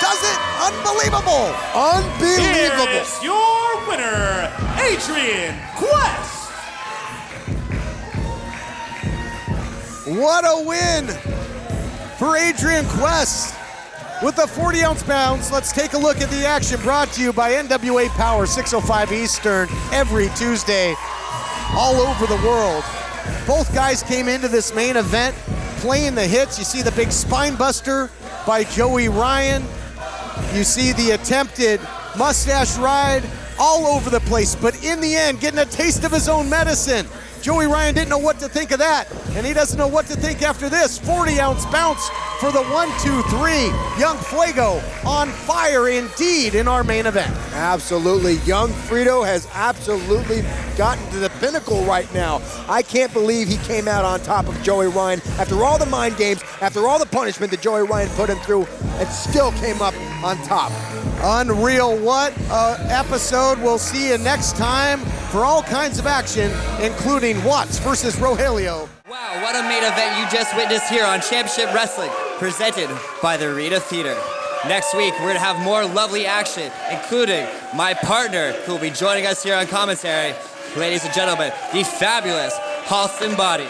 does it. Unbelievable. Unbelievable. Here is your winner, Adrian Quest. What a win for Adrian Quest with the 40-ounce bounce. Let's take a look at the action brought to you by NWA Power, 6:05 Eastern, every Tuesday, all over the world. Both guys came into this main event playing the hits. You see the big spine buster by Joey Ryan. You see the attempted mustache ride all over the place, but in the end, getting a taste of his own medicine. Joey Ryan didn't know what to think of that, and he doesn't know what to think after this. 40-ounce bounce for the 1-2-3. Young Fuego on fire indeed in our main event. Absolutely. Young Frito has absolutely gotten to the pinnacle right now. I can't believe he came out on top of Joey Ryan after all the mind games, after all the punishment that Joey Ryan put him through, and still came up on top. Unreal. What episode. We'll see you next time for all kinds of action, including Watts versus Rogelio. Wow, what a main event you just witnessed here on Championship Wrestling, presented by the Arena Theater. Next week, we're going to have more lovely action, including my partner, who will be joining us here on commentary. Ladies and gentlemen, the fabulous Halston Body.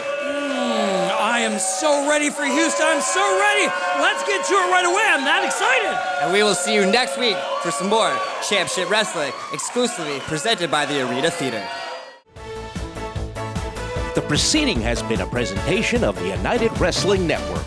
I am so ready for Houston. I'm so ready. Let's get to it right away. I'm that excited. And we will see you next week for some more Championship Wrestling, exclusively presented by the Arena Theater. The proceeding has been a presentation of the United Wrestling Network.